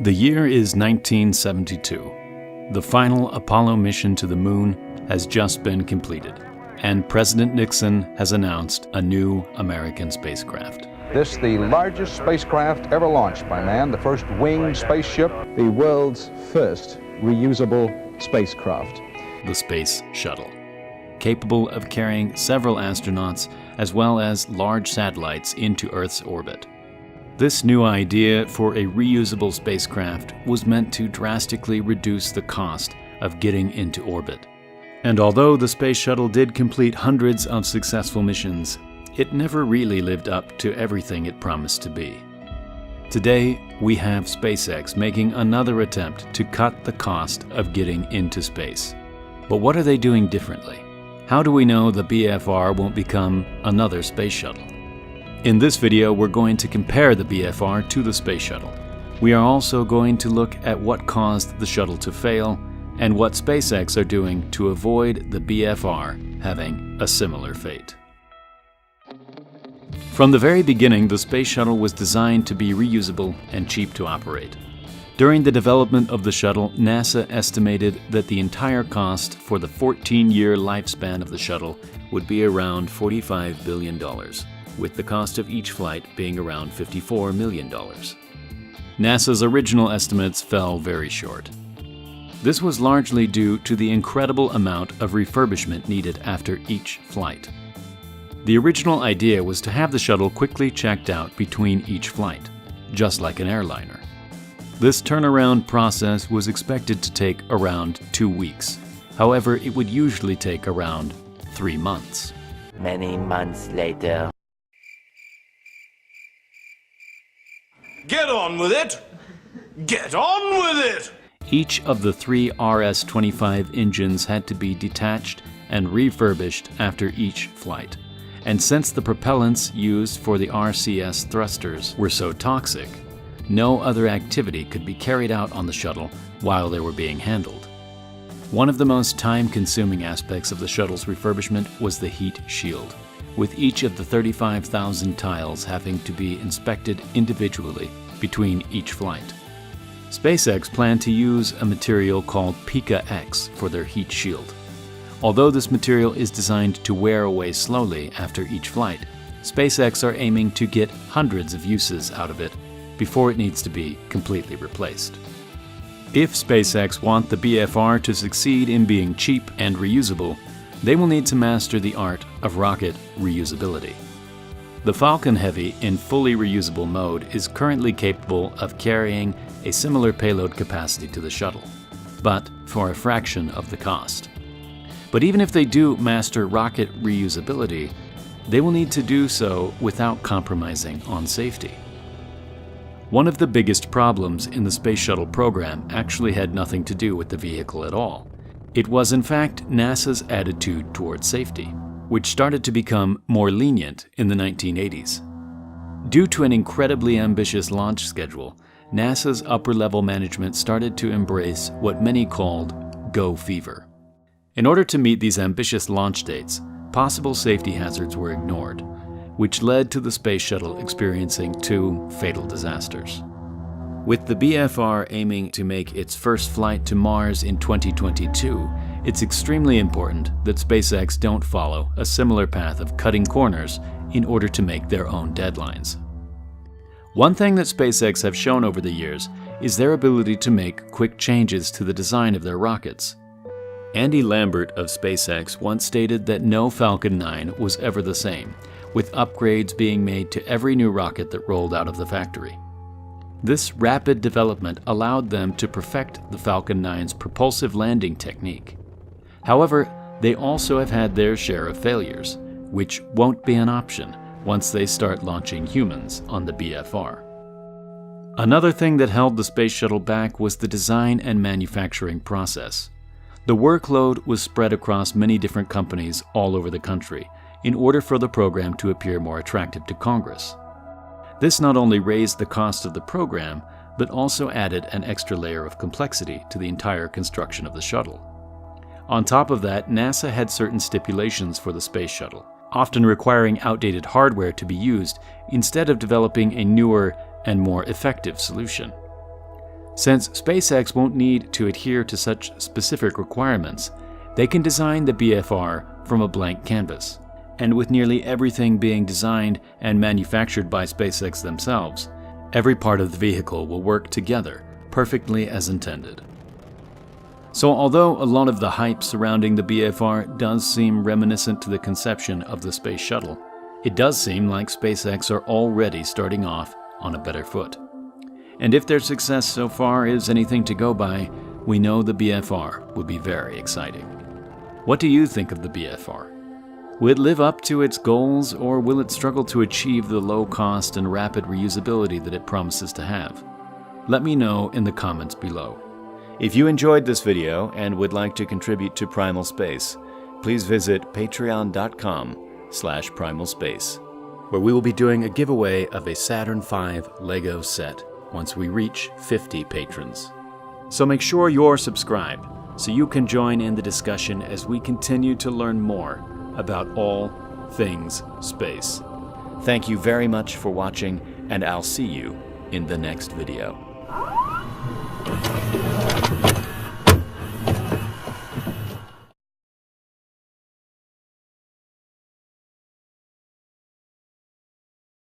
The year is 1972. The final Apollo mission to the moon has just been completed, and President Nixon has announced a new American spacecraft. This, the largest spacecraft ever launched by man, the first winged spaceship, the world's first reusable spacecraft. The Space Shuttle, capable of carrying several astronauts as well as large satellites into Earth's orbit. This new idea for a reusable spacecraft was meant to drastically reduce the cost of getting into orbit. And although the Space Shuttle did complete hundreds of successful missions, it never really lived up to everything it promised to be. Today, we have SpaceX making another attempt to cut the cost of getting into space. But what are they doing differently? How do we know the BFR won't become another space shuttle? In this video, we're going to compare the BFR to the Space Shuttle. We are also going to look at what caused the shuttle to fail and what SpaceX are doing to avoid the BFR having a similar fate. From the very beginning, the Space Shuttle was designed to be reusable and cheap to operate. During the development of the shuttle, NASA estimated that the entire cost for the 14-year lifespan of the shuttle would be around $45 billion. With the cost of each flight being around $54 million. NASA's original estimates fell very short. This was largely due to the incredible amount of refurbishment needed after each flight. The original idea was to have the shuttle quickly checked out between each flight, just like an airliner. This turnaround process was expected to take around 2 weeks. However, it would usually take around 3 months. Many months later. Get on with it! Get on with it! Each of the 3 RS-25 engines had to be detached and refurbished after each flight. And since the propellants used for the RCS thrusters were so toxic, no other activity could be carried out on the shuttle while they were being handled. One of the most time-consuming aspects of the shuttle's refurbishment was the heat shield, with each of the 35,000 tiles having to be inspected individually between each flight. SpaceX planned to use a material called Pica-X for their heat shield. Although this material is designed to wear away slowly after each flight, SpaceX are aiming to get hundreds of uses out of it before it needs to be completely replaced. If SpaceX want the BFR to succeed in being cheap and reusable, they will need to master the art of rocket reusability. The Falcon Heavy in fully reusable mode is currently capable of carrying a similar payload capacity to the shuttle, but for a fraction of the cost. But even if they do master rocket reusability, they will need to do so without compromising on safety. One of the biggest problems in the Space Shuttle program actually had nothing to do with the vehicle at all. It was in fact NASA's attitude toward safety, which started to become more lenient in the 1980s. Due to an incredibly ambitious launch schedule, NASA's upper-level management started to embrace what many called go fever. In order to meet these ambitious launch dates, possible safety hazards were ignored, which led to the Space Shuttle experiencing 2 fatal disasters. With the BFR aiming to make its first flight to Mars in 2022, it's extremely important that SpaceX don't follow a similar path of cutting corners in order to make their own deadlines. One thing that SpaceX have shown over the years is their ability to make quick changes to the design of their rockets. Andy Lambert of SpaceX once stated that no Falcon 9 was ever the same, with upgrades being made to every new rocket that rolled out of the factory. This rapid development allowed them to perfect the Falcon 9's propulsive landing technique. However, they also have had their share of failures, which won't be an option once they start launching humans on the BFR. Another thing that held the Space Shuttle back was the design and manufacturing process. The workload was spread across many different companies all over the country in order for the program to appear more attractive to Congress. This not only raised the cost of the program, but also added an extra layer of complexity to the entire construction of the shuttle. On top of that, NASA had certain stipulations for the Space Shuttle, often requiring outdated hardware to be used instead of developing a newer and more effective solution. Since SpaceX won't need to adhere to such specific requirements, they can design the BFR from a blank canvas. And with nearly everything being designed and manufactured by SpaceX themselves, every part of the vehicle will work together perfectly as intended. So although a lot of the hype surrounding the BFR does seem reminiscent to the conception of the Space Shuttle, it does seem like SpaceX are already starting off on a better foot. And if their success so far is anything to go by, we know the BFR would be very exciting. What do you think of the BFR? Will it live up to its goals, or will it struggle to achieve the low cost and rapid reusability that it promises to have? Let me know in the comments below. If you enjoyed this video and would like to contribute to Primal Space, please visit patreon.com/primalspace, where we will be doing a giveaway of a Saturn V Lego set once we reach 50 patrons. So make sure you're subscribed so you can join in the discussion as we continue to learn more about all things space. Thank you very much for watching, and I'll see you in the next video.